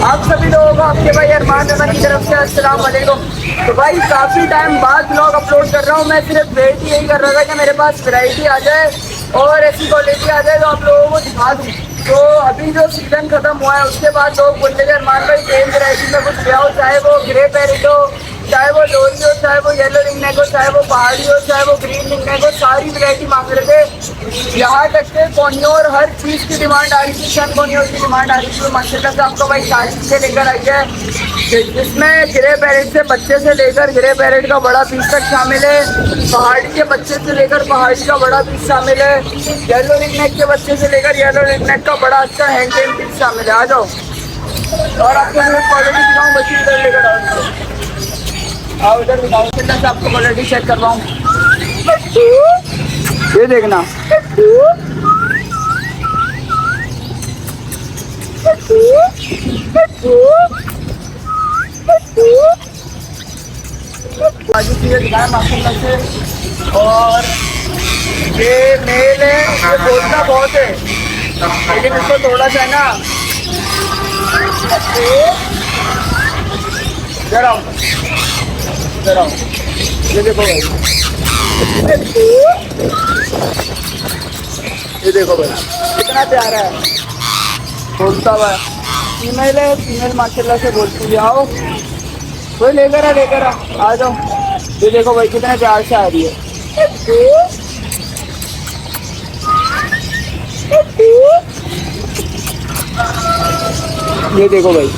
आप सभी लोगों को आपके भाई अरमान रमन की तरफ से अस्सलाम वालेकुम। तो भाई काफ़ी टाइम बाद ब्लॉग अपलोड कर रहा हूँ। मैं सिर्फ वेट ही यही कर रहा था कि मेरे पास वैरायटी आ जाए और ऐसी क्वालिटी आ जाए तो आप लोगों को दिखा दूँ। तो अभी जो सीज़न ख़त्म हुआ है उसके बाद लोग बोलते थे अरमान भाई सेम वैरायटी में कुछ ले आओ, चाहे वो ग्रे पैरेट हो, चाहे वो लोरी हो, चाहे वो येलो रिंग नेक हो, चाहे वो पहाड़ी हो, चाहे वो ग्रीन रिंग नेक हो, सारी वैरायटी मांग रहे थे। यहाँ तक के कोनियों और हर चीज़ की डिमांड आ रही थी, सन कोनियों की डिमांड आ रही थी। माशाल्लाह से आपको भाई सारी चीज़ें लेकर आई है, जिसमें ग्रे पैरेट से बच्चे से लेकर ग्रे पैरेट का बड़ा पीस तक शामिल है, पहाड़ी के बच्चे से लेकर पहाड़ी का बड़ा पीस शामिल है, येलो रिंग नेक के बच्चे से लेकर येलो रिंग नेक का बड़ा अच्छा हैंडमेड पीस शामिल है। आ जाओ और आपको क्वालिटी दिखाऊँ, बच्ची इधर लेकर आओ, उधर दिखाओ से आपको क्वालिटी चेक करवाऊँ। ये देखना, बाजू चीज़ें दिखाएं माशाल्लाह से। और ये मेल है, ये बोलता बहुत है लेकिन इसको थोड़ा सा है ना, जरा ये देखो भाई, ये देखो भाई कितना प्यारा है, बोलता हुआ फीमेल है। फीमेल माशाल्लाह से बोलती है। आओ कोई लेकर आ जाओ। ये देखो भाई कितने प्यार से आ रही है। ये देखो भाई,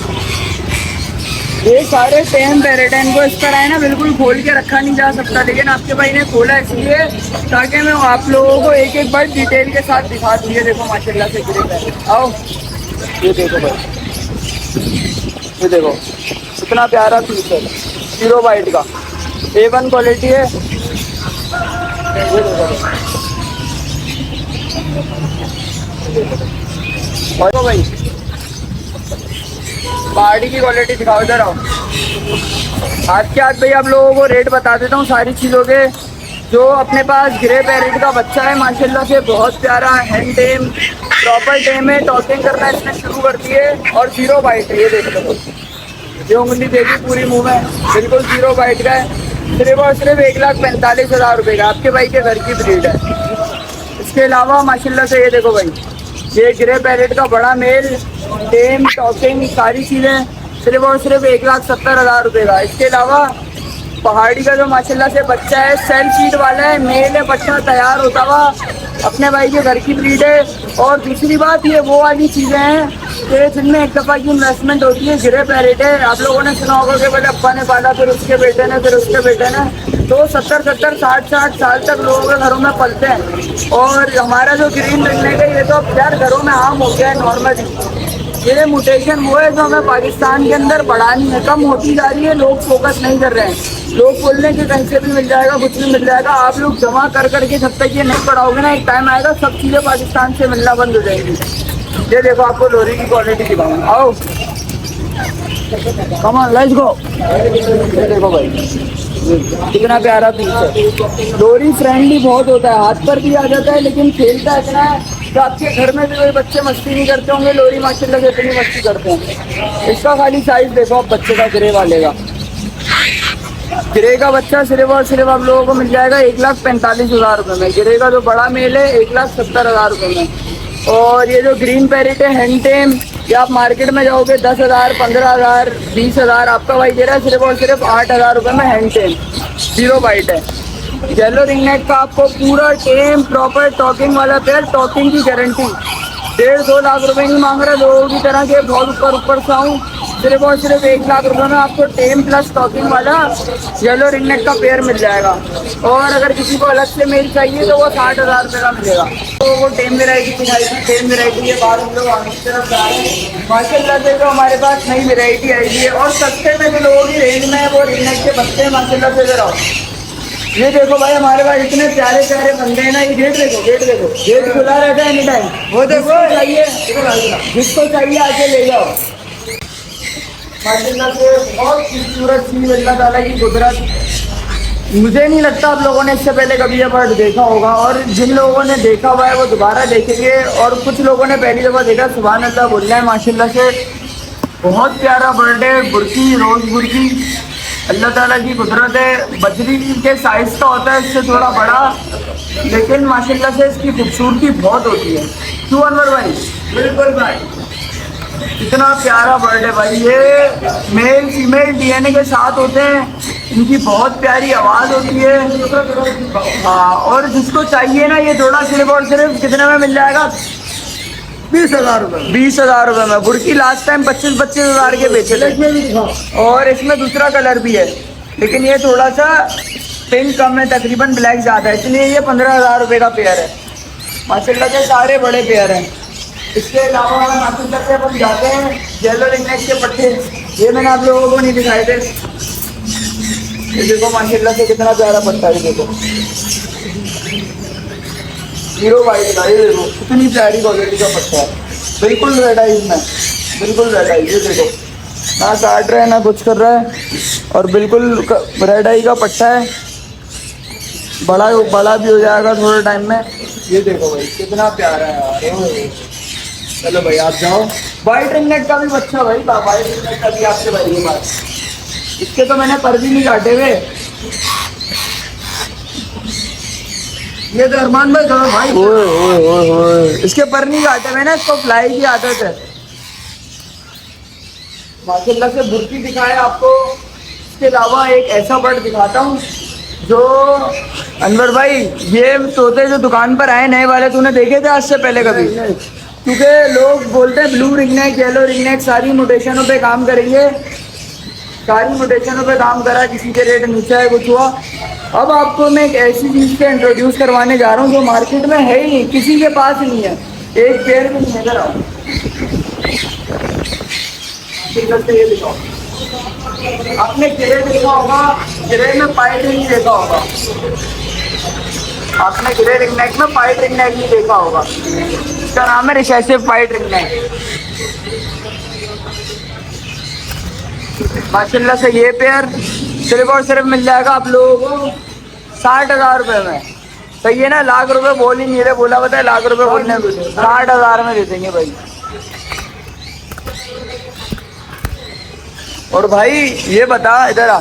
ये सारे टेम पैरेट हैं, इनको इस तरह है ना बिल्कुल खोल के रखा नहीं जा सकता, लेकिन आपके भाई ने खोला इसलिए ताकि मैं आप लोगों को एक एक बार डिटेल के साथ दिखा दूँ। ये देखो माशाल्लाह से ग्रे पैरेट। आओ ये देखो भाई, ये देखो कितना प्यारा पीस है, जीरो वाइट का A1 क्वालिटी है। ये देखो भाई, पहाड़ी की क्वालिटी दिखाओ, इधर आओ। आज के आज भाई आप लोगों को रेट बता देता हूँ सारी चीज़ों के। जो अपने पास ग्रे पैरेट का बच्चा है माशाल्लाह से बहुत प्यारा हैंड टेम, प्रॉपर टेम है, टॉकिंग करना इसने शुरू कर दी है और जीरो बाइट है। ये देख लो, ये उंगली देखी पूरी मुंह में, बिल्कुल जीरो बाइट का है। सिर्फ और सिर्फ 1,45,000 रुपये का, आपके भाई के घर की ब्रीड है। इसके अलावा माशाल्लाह से ये देखो भाई, ये ग्रे पैरेट का बड़ा मेल, टेम, टॉकिंग सारी चीज़ें सिर्फ और सिर्फ 1,70,000 रुपये का। इसके अलावा पहाड़ी का जो माशाल्लाह से बच्चा है, सेल फीड वाला है, मेल है, बच्चा तैयार होता हुआ, अपने भाई के घर की ब्रीड है। और दूसरी बात, ये वो वाली चीज़ें हैं कि जिनमें एक दफ़ा की इन्वेस्टमेंट होती है। ग्रे पैरेट है, आप लोगों ने सुना होगा कि पहले अब्बा ने पाला, फिर उसके बेटे ने, फिर उसके बेटे ने, तो 70-70, 60-60 साल तक लोगों के घरों में पलते हैं। और हमारा जो ग्रीन रखने का ये तो यार घरों में आम हो गया है नॉर्मली। ये म्यूटेशन वो है जो हमें पाकिस्तान के अंदर बढ़ानी है, कम होती जा रही है, लोग फोकस नहीं कर रहे हैं। लोग बोल रहे हैं कि कहीं से भी मिल जाएगा, कुछ भी मिल जाएगा। आप लोग जमा कर करके जब तक ये नहीं बढ़ाओगे ना, एक टाइम आएगा सब चीज़ें पाकिस्तान से मिलना बंद हो जाएंगी। ये देखो आपको लोरी की क्वालिटी दिखाऊंगा, आओ कम ऑन लेट्स गो। ये देखो भाई कितना प्यारा पीस है, लोरी फ्रेंडली बहुत होता है, हाथ पर भी आ जाता है, लेकिन खेलता इतना है तो आपके घर में भी कोई बच्चे मस्ती नहीं करते होंगे। लोरी माशाल्लाह से इतनी मस्ती करते हैं। इसका खाली साइज देखो आप बच्चे का, ग्रे वाले का, ग्रे का बच्चा सिर्फ और सिर्फ आप लोगों को मिल जाएगा 1,45,000 रुपये में। ग्रे का जो बड़ा मेल है 1,70,000 रुपये में। और ये जो ग्रीन पैरेट है हैंड टेम, ये आप मार्केट में जाओगे 10,000, 15,000, 20,000, आपका भाई दे रहा है सिर्फ और सिर्फ 8,000 रुपये में हैंड टेम, जीरो बाइट है। येलो रिंग नेक का आपको पूरा टेम प्रॉपर टॉकिंग वाला पेयर, टॉकिंग की गारंटी, 1.5-2 लाख रुपए नहीं मांग रहा लोगों की तरह के बहुत ऊपर से आऊँ। सिर्फ और सिर्फ 1 लाख रुपए में आपको टेम प्लस टॉकिंग वाला येलो रिंग नेक का पेयर मिल जाएगा। और अगर किसी को अलग से मेल चाहिए तो वो 60,000 रुपये का मिलेगा। तो वो टेम वेराइटी दिखाई थी, टेम वेराइटी के बाद हम लोग आगे की तरफ जा रहे हैं। माशाल्लाह से जो हमारे पास नई वेराइटी आई है और सस्ते में जो लोगों की रेंज में वो रिंग नेक के बच्चे हैं माशाल्लाह से। जरा ये देखो भाई, हमारे पास इतने प्यारे प्यारे बंदे हैं ना। ये गेट देखो, गेट खुला रहता है एनी टाइम। वो देखो चाहिए, जिसको चाहिए आके ले जाओ। माशाल्लाह से बहुत खूबसूरत चीज़, अल्लाह ताला की कुदरत। मुझे नहीं लगता आप लोगों ने इससे पहले कभी ये बर्ड देखा होगा, और जिन लोगों ने देखा हुआ है वो दोबारा देखेंगे, और कुछ लोगों ने पहली दफ़ा देखा सुभान अल्लाह बोल रहे हैं माशाल्लाह से। बहुत प्यारा बर्ड है, बुर्की, रोज बुर्की। अल्लाह ताला की कुदरत है। बजरी के साइज का होता है, इससे थोड़ा बड़ा, लेकिन माशाल्लाह से इसकी खूबसूरती बहुत होती है। क्यों अनवर भाई? बिल्कुल भाई, इतना प्यारा बर्ड है भाई। ये मेल फीमेल डीएनए के साथ होते हैं, इनकी बहुत प्यारी आवाज़ होती है। हाँ, और जिसको चाहिए ना ये जोड़ा सिर्फ और सिर्फ कितने में मिल जाएगा? 20,000 रुपये। 20,000 रुपये में। बुर्की लास्ट टाइम 25,000 के बेचे थे। और इसमें दूसरा कलर भी है, लेकिन ये थोड़ा सा पिंक कम है, तकरीबन ब्लैक ज़्यादा है, इसलिए ये 15,000 रुपये का पेयर है। माशाल्लाह के सारे बड़े पेयर हैं। इसके अलावा माशाल्लाह से अपन जाते हैं येलो रिंगनेक के पट्टे। ये मैंने आप लोगों को नहीं दिखाए थे। ये देखो माशाल्लाह से कितना प्यारा पट्टा है, देखो हीरो वाइट का। ये देखो कितनी प्यारी क्वालिटी का पट्टा है, बिल्कुल रेड आइज में, बिल्कुल रेड आइज। ये देखो ना काट रहा है ना कुछ कर रहा है, और बिल्कुल रेड आई का पट्टा है। बड़ा भी हो जाएगा थोड़े टाइम में। ये देखो भाई कितना प्यारा है यार। चलो भाई आप जाओ। वाइट रिंगनेक का भी बच्चा भाई, वाइट रिंगनेक का भी आपसे भाई ये बात। इसके तो मैंने पर भी नहीं काटे हुए। ये तो अरमान भाई करो भाई। ओए ओए ओए ओए, इसके पर नहीं काटे मैंने, इसको फ्लाई की आदत है। माशाल्लाह से बुर्की दिखाए आपको। इसके अलावा एक ऐसा बर्ड दिखाता हूँ जो अनवर भाई, ये तोते जो दुकान पर आए नए वाले, तूने देखे थे आज से पहले कभी? क्योंकि लोग बोलते हैं ब्लू रिंगनेक, येलो रिंगनेक, सारी म्यूटेशनों पे काम करेंगे, सारी म्यूटेशनों पे काम करा, किसी के रेट नीचे है, कुछ हुआ। अब आपको मैं एक ऐसी चीज़ से इंट्रोड्यूस करवाने जा रहा हूँ जो मार्केट में है ही नहीं, किसी के पास नहीं है, एक पेड़ भी नहीं नजर आओ। ये दिखाओ, आपने ग्रे देखा होगा, ग्रे में पाइट नहीं देखा होगा। आपने ग्रे रिंगनेक में पाइट रिंगनेक नहीं देखा होगा। इसका नाम है रिसेसिव पाइट रिंगनेक। माशाल्लाह से ये पेयर सिर्फ और सिर्फ मिल जाएगा आप लोगों को 60,000 रुपये में। सही है ना? लाख रुपए बोल ही नहीं रहे, बोला बताए लाख रुपए बोलने में, 60,000 में दे देंगे भाई। और भाई ये बता, इधर आ।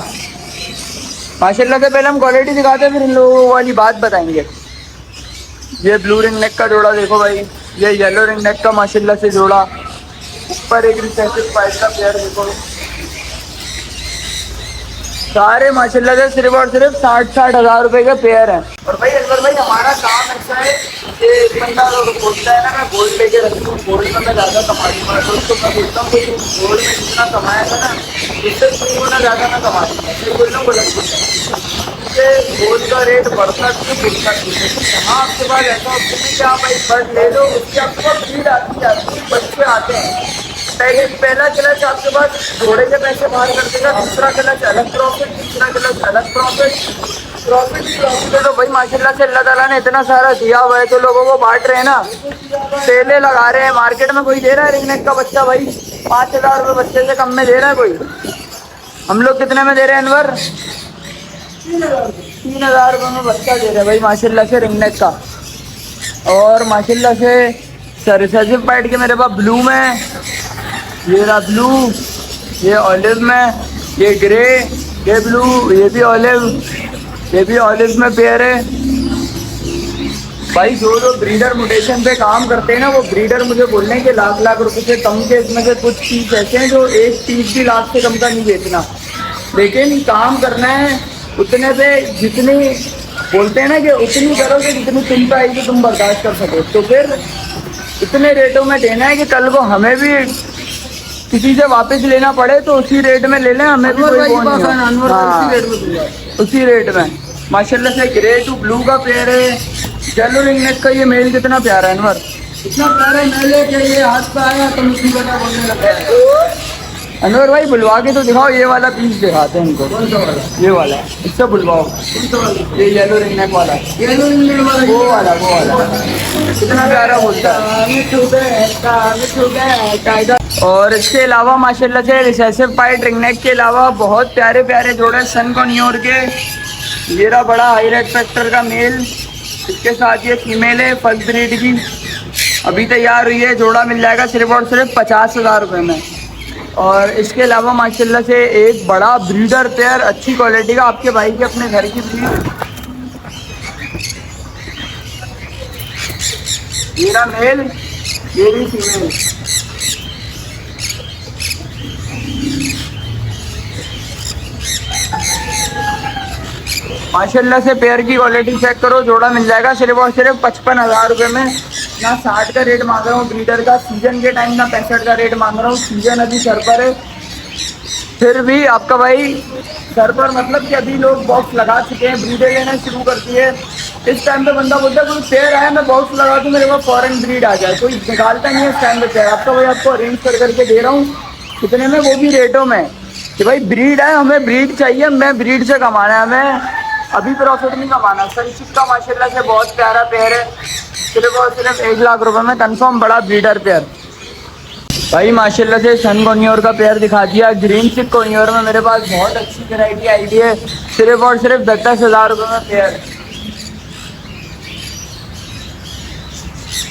माशाल्लाह से पहले हम क्वालिटी दिखाते हैं, फिर इन लोगों वाली बात बताएंगे। ये ब्लू रिंग नेक का जोड़ा देखो भाई, ये येलो रिंग नेक का माशाल्लाह से जोड़ा, ऊपर एक रिसेसिव पाइट का पेयर देखो। सारे माशाल्लाह से सिर्फ और सिर्फ 60,000 रुपए के पेयर हैं। और भाई अकबर भाई हमारा काम ऐसा है कि एक बंदा बोलता है ना मैं गोल्ड लेके रखूँ, गोल्ड में मैं ज़्यादा कमा लूँगा, तो मैं बोलता हूँ गोल्ड में जितना कमाएगा ना उससे 3 गुना ज़्यादा मैं कमा लूँगा। फिर बोल रहा हूँ गलत, गोल्ड का रेट बढ़ता क्यों गिरता क्यों? हाँ आपके पास ऐसा ऑप्शन है कि आप एक बर्ड ले लो, उसकी आपके पास भीड़ आती है, बच्चे आते हैं। पहला क्लच आपके पास घोड़े के पैसे बाहर कर देगा, दूसरा क्लच अलग प्रॉफिट, तीसरा क्लच अलग प्रॉफिट है। तो भाई माशाल्लाह से अल्लाह ताला ने इतना सारा दिया हुआ है तो लोगों को बांट रहे हैं ना, सेले लगा रहे हैं। मार्केट में कोई दे रहा है रिंगनेक का बच्चा भाई 5,000 रुपये, बच्चे से कम में दे रहा है कोई? हम लोग कितने में दे रहे हैं अनवर? 3,000 रुपये में बच्चा दे रहे हैं भाई माशाल्लाह से रिंगनेक का। और माशाल्लाह से रिसेसिव पाइट के मेरे पास ब्लू में, ये रहा ब्लू, ये ऑलिव में, ये ग्रे, ये ब्लू, ये भी ऑलिव, ये भी ऑलिव में पेयर है भाई। जो ब्रीडर म्यूटेशन पे काम करते हैं ना, वो ब्रीडर मुझे बोलने हैं कि लाख रुपए से कम के इसमें से कुछ पीस ऐसे हैं जो एक पीस भी लाख से कम का नहीं बेचना, लेकिन काम करना है उतने पे, जितनी बोलते हैं ना कि उतनी करो कि जितनी तुम पे आएगी तुम बर्दाश्त कर सको। तो फिर इतने रेटों में देना है कि कल को हमें भी किसी से वापस लेना पड़े तो उसी रेट में ले लें, हमें भी कोई वो नहीं हो। हाँ, उसी रेट में माशाल्लाह से। ग्रे टू ब्लू का पेयर है। येलो रिंगनेक का ये मेल कितना प्यारा है अनवर, इतना प्यारा मेल है कि ये हाथ पे आया तो मुझे बता बोलने लगा है। अनवर भाई बुलवा के तो दिखाओ, ये वाला पीस दिखाते हैं इनको। ये वाला इससे बुलवाओ, ये येलो रिंगनेक वाला, येलो रिंगनेक वाला, वो वाला कितना प्यारा बोलता है। और इसके अलावा माशाल्लाह से रिसेसिव पाइट रिंगनेक के अलावा बहुत प्यारे प्यारे जोड़े सन को न्यूर के। ये रहा बड़ा हाई रेट फैक्टर का मेल, इसके साथ ये फीमेल है फर्स्ट ब्रीड की, अभी तैयार हुई है। जोड़ा मिल जाएगा सिर्फ और सिर्फ 50,000 रुपये में। और इसके अलावा माशाल्लाह से एक बड़ा ब्रीडर पेयर अच्छी क्वालिटी का आपके भाई के अपने घर की ब्रीड। मेरा मेल, मेरी फीमेल। माशाल्लाह से पेयर की क्वालिटी चेक करो, जोड़ा मिल जाएगा सिर्फ और सिर्फ 55,000 रुपये में। ना 60 का रेट मांग रहा हूँ ब्रीडर का सीजन के टाइम, ना 65 का रेट मांग रहा हूँ, सीजन अभी सर पर है। फिर भी आपका भाई सर पर मतलब कि अभी लोग बॉक्स लगा चुके हैं, ब्रीडर लेना शुरू कर दिए। इस टाइम पे बंदा बोलता है कोई पेयर आया मैं बॉक्स लगा दूँ मेरे पास फॉरेन ब्रीड आ जाए, कोई निकालता नहीं है इस टाइम पे पेयर। आपका भाई आपको अरेंज कर करके दे रहा हूँ, कितने में, वो भी रेटों में कि भाई ब्रीड है, हमें ब्रीड चाहिए, मैं ब्रीड से कमाना है, हमें अभी प्रॉफिट नहीं कमाना। सनशिप का माशाल्लाह से बहुत प्यारा पेयर है, सिर्फ और सिर्फ 1 लाख रुपए में कंफर्म बड़ा ब्रीडर पेयर। भाई माशाल्लाह से सन कोनियोर का पेयर दिखा दिया। ग्रीन चिक कोनियोर में मेरे पास बहुत अच्छी वैरायटी आई हुई है, सिर्फ और सिर्फ 10,000 रुपये में पेयर।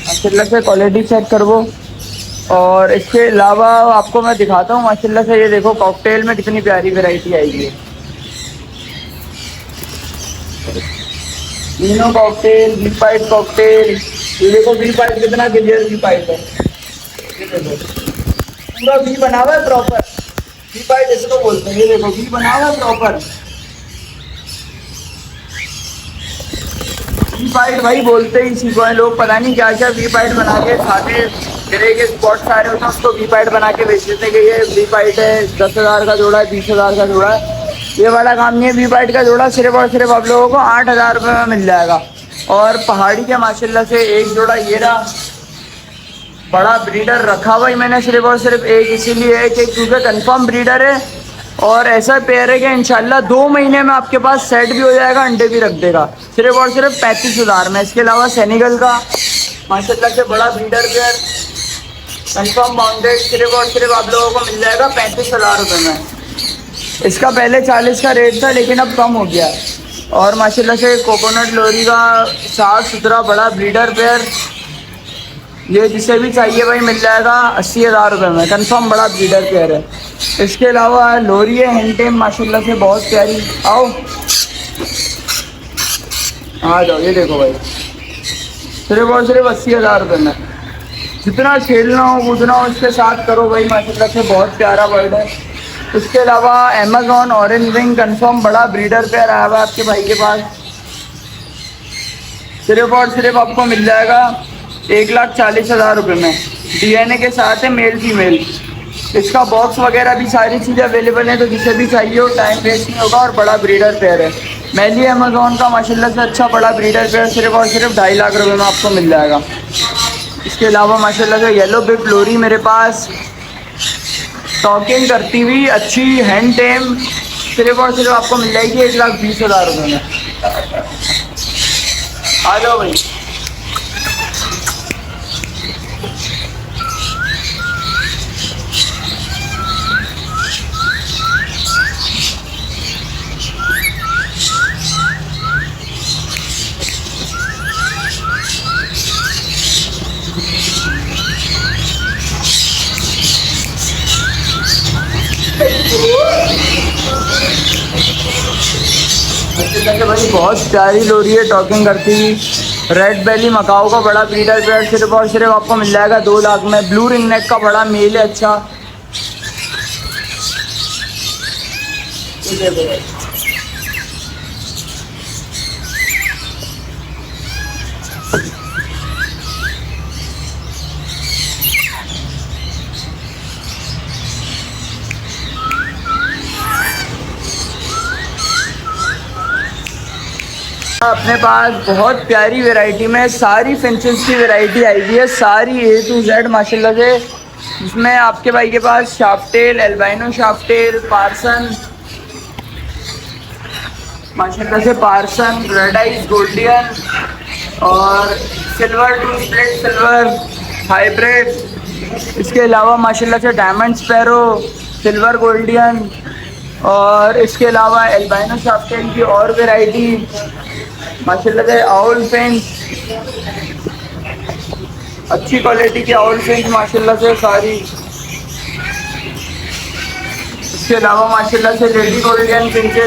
माशाल्लाह से क्वालिटी चेक करो। और इसके अलावा आपको मैं दिखाता हूँ माशाल्लाह से, ये देखो कॉकटेल में कितनी प्यारी वैरायटी आई है। तीनों कॉकटेल, वी पाइट कॉकटेल, ये देखो वी पाइट कितना क्लियर वी पाइट है, पूरा वी बना हुआ है प्रॉपर। वी पाइट इसको बोलते हैं, ये देखो वी बना हुआ है प्रॉपर। वी पाइट भाई बोलते ही इसी को है, लोग पता नहीं क्या क्या वी पाइट बना के खाते, ग्रे के स्पॉट सारे होते हैं उसको वी पाइट बना के बेच देते हैं कि ये वी पाइट है, 10,000 का जोड़ा है, 20,000 का जोड़ा है। ये वाला काम नहीं है, वी पाइट का जोड़ा सिर्फ और सिर्फ आप लोगों को 8,000 रुपये में मिल जाएगा। और पहाड़ी के माशाल्लाह से एक जोड़ा ये रहा, बड़ा ब्रीडर रखा हुआ ही मैंने सिर्फ और सिर्फ एक इसीलिए है कि क्योंकि कंफर्म ब्रीडर है और ऐसा पेयर है कि इंशाल्लाह 2 महीने में आपके पास सेट भी हो जाएगा, अंडे भी रख देगा, सिर्फ और सिर्फ 35,000 में। इसके अलावा सेनेगल का माशाल्लाह से बड़ा ब्रीडर पेयर कंफर्म बाउंडेड सिर्फ और सिर्फ आप लोगों को मिल जाएगा 35,000 रुपये में। इसका पहले 40 का रेट था लेकिन अब कम हो गया। और माशाल्लाह से कोकोनट लोरी का साफ सुथरा बड़ा ब्रीडर पेयर, ये जिसे भी चाहिए भाई मिल जाएगा 80,000 रुपये में, कंफर्म बड़ा ब्रीडर पेयर है। इसके अलावा लोरी है हैंडटेम माशाल्लाह से बहुत प्यारी, आओ आ जाओ, ये देखो भाई सिर्फ और सिर्फ 80,000 रुपये में। जितना खेलना हो उतना हो इसके साथ करो भाई, माशाल्लाह से बहुत प्यारा बर्ड है। इसके अलावा अमेजॉन ऑरेंज विंग कंफर्म बड़ा ब्रीडर पेयर आया हुआ है आपके भाई के पास, सिर्फ और सिर्फ आपको मिल जाएगा 1,40,000 रुपये में। DNA के साथ है, मेल फीमेल। इसका बॉक्स वगैरह भी सारी चीज़ें अवेलेबल हैं, तो जिसे भी चाहिए हो टाइम वेस्ट नहीं होगा। और बड़ा ब्रीडर पेयर है मैली अमेजॉन का माशाल्लाह से अच्छा बड़ा ब्रीडर पेयर सिर्फ और सिर्फ 2.5 लाख रुपये में आपको मिल जाएगा। इसके अलावा माशाल्लाह से येलो बिग लोरी मेरे पास टॉकिंग करती हुई अच्छी हैंड टेम सिर्फ और सिर्फ आपको मिल जाएगी 1,20,000 रुपये में। आ जाओ भाई। भाई बहुत प्यारी लोरी है टॉकिंग करती हुई, रेड बेली मकाओ का बड़ा ब्रीडर पेयर सिर्फ और सिर्फ आपको मिल जाएगा 2 लाख में। ब्लू रिंग नेक का बड़ा मेल है अच्छा, अपने पास बहुत प्यारी वैरायटी में सारी फिंचेस की वैरायटी आई हुई है, सारी A to Z माशाल्लाह से, जिसमें आपके भाई के पास शाफ्टेल, एल्बाइनो शाफ्टेल, पार्सन माशाल्लाह से, पार्सन, रेड आइज गोल्डियन और silver to split silver hybrid. इसके अलावा माशाल्लाह से डायमंड स्पैरो, सिल्वर गोल्डियन और इसके अलावा एल्बाइनो शाफ्टेल की और वैरायटी माशाल्लाह से, आउल फिंच अच्छी क्वालिटी की आउल फिंच माशाल्लाह से सारी। इसके अलावा माशाल्लाह से लेडी गोल्डन पिंचे।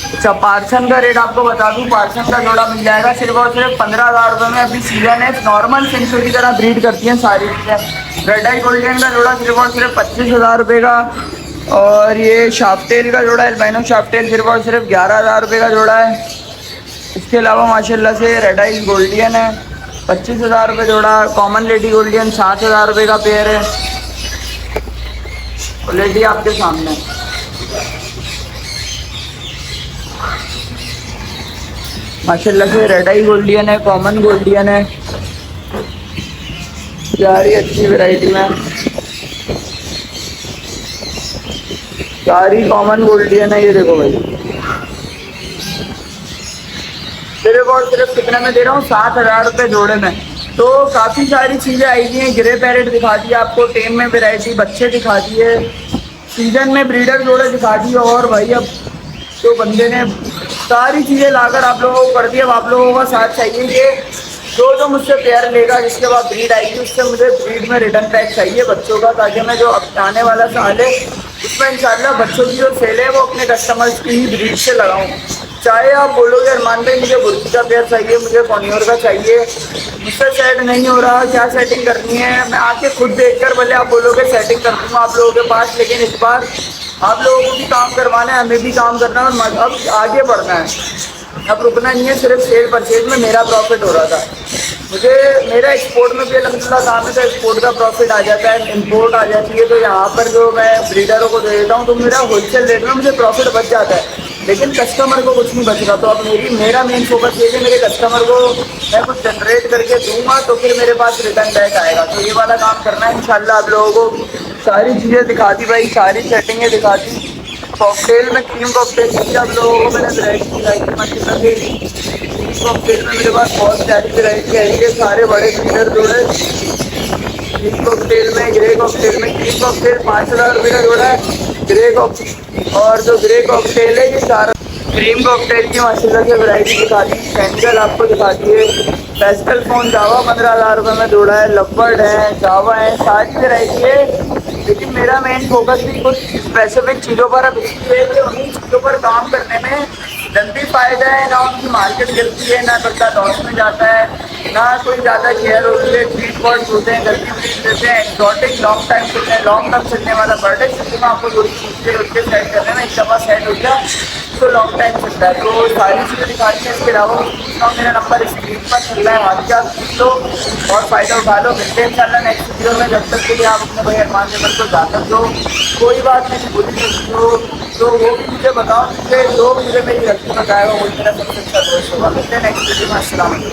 अच्छा, पार्सन का रेट आपको बता दूं, पार्सन का जोड़ा मिल जाएगा सिर्फ और सिर्फ 15,000 रुपये में। अभी सीजन है, नॉर्मल सिंचो की तरह ब्रीड करती हैं सारी चीज़ें। रेड आई गोल्डन का जोड़ा सिर्फ और सिर्फ 25,000 रुपये का। और ये शाफ्टेल का जोड़ा, एल्बाइनो शाफ्टेल, सिर्फ और सिर्फ 11,000 रुपये का जोड़ा है। इसके अलावा माशाल्लाह से रेड आई गोल्डन है, 25,000 रुपये जोड़ा। कॉमन लेडी गोल्डन 7,000 रुपये का पेयर है। क्वालिटी आपके सामने। माशाल्लाह से रेड आई गोल्डियन है, कॉमन गोल्डियन है, सारी अच्छी वैरायटी में। सारी कॉमन गोल्डियन है। ये देखो भाई, सिर्फ और सिर्फ कितने में दे रहा हूँ, 7,000 रुपये जोड़े में। तो काफ़ी सारी चीज़ें आई हुई हैं। ग्रे पैरेट दिखा दिया आपको, टेम में वैरायटी, बच्चे दिखा दिए, सीजन में ब्रीडर जोड़े दिखा दिए। और भाई अब तो बंदे ने सारी चीज़ें लाकर आप लोगों को कर दी। अब आप लोगों का साथ चाहिए कि जो मुझसे पेयर लेगा, जिसके बाद ब्रीड आएगी, उससे मुझे ब्रीड में रिटर्न पैक चाहिए बच्चों का, ताकि मैं जो अब आने वाला साल है उसमें इंशाल्लाह बच्चों की जो सेल है वो अपने कस्टमर्स की ही ब्रीड से लगाऊँ। चाहे आप बोलोगे अरमान भाई मुझे बुर्की का पेयर चाहिए, मुझे कॉन्योर का चाहिए, मुझसे सेट नहीं हो रहा, क्या सेटिंग करनी है, मैं आके खुद देखकर भले आप बोलोगे सेटिंग कर दूँगा आप लोगों के पास। लेकिन इस बार आप लोगों को भी काम करवाना है, हमें भी काम करना है, और अब आगे बढ़ना है। अब रुकना नहीं है। सिर्फ सेल परचेज में मेरा प्रॉफिट हो रहा था, मुझे मेरा एक्सपोर्ट में भी अल्हम्दुलिल्लाह काम है, तो एक्सपोर्ट का प्रॉफिट आ जाता है, इंपोर्ट आ जाती है। तो यहाँ पर जो मैं ब्रीडरों को दे देता हूँ तो मेरा होलसेल रेट में मुझे प्रॉफिट बच जाता है, लेकिन कस्टमर को कुछ नहीं बच रहा। तो अब मेरा मेन फोकस ये है कि मेरे कस्टमर को मैं कुछ जनरेट करके दूंगा तो फिर मेरे पास रिटर्न बैक आएगा। तो ये वाला काम करना है इंशाल्लाह। आप लोगों को सारी चीज़ें दिखा दी भाई, सारी सेटिंगें दिखा दी। कॉकटेल में क्रीम कॉकटेल की आप लोगों को मैंने वैरायटी दिखाई थी माशाल्लाह से। क्रीम कॉकटेल में मेरे पास बहुत सारी वैरायटी आई है, सारे बड़े ब्रीडर जोड़े। क्रीम कॉकटेल में, ग्रे कॉकटेल में, क्रीम कॉकटेल 5,000 रुपये का जोड़ा है। ग्रे कॉकटेल, और जो ग्रे कॉकटेल है ये सारा क्रीम कॉकटेल की माशाल्लाह से वैरायटी दिखा दी। सेंट्रल आपको दिखा दिए। पेस्टल फोन जावा 15,000 रुपये में जोड़ा है। लवबर्ड है, जावा है, सारी वैरायटी है। लेकिन मेरा मेन फोकस भी कुछ स्पेसिफिक चीज़ों पर अब इसलिए है कि उन्हीं चीज़ों पर काम करने में जल्दी फायदा है, ना उनकी मार्केट गिरती है, ना बंदा लॉस में जाता है, ना कोई ज़्यादा केयर होती है। ट्रीट पॉइंट होते हैं, जल्दी ब्रीड देते हैं, एक्सॉटिक लॉन्ग टाइम चलते हैं, लॉन्ग टर्म चलने वाला बर्डे जिसमें आपको थोड़ी चीज़ें उसके सेट करने में एक दफ़ा सेट हो गया तो लॉन्ग टाइम चलता है। तो सारी चीज़ें दिखाई हैं। इसके अलावा मेरा नंबर स्क्रीन पर चल रहा है, वहाँ क्या सीख लो और फ़ायदा उठा लो। मिलते हैं इंशाल्लाह नेक्स्ट वीडियो में। जब तक के लिए आप अपने भाई अरमान लेवल को जाकर दो, कोई बात नहीं, बुरी सकती हो तो वो भी मुझे बताओ, क्योंकि जो मुझे मेरी लड़की बताएगा वो मेरा सबसे अच्छा दोस्त होगा। मिलते हैं नेक्स्ट वीडियो में। अस्सलाम वालेकुम।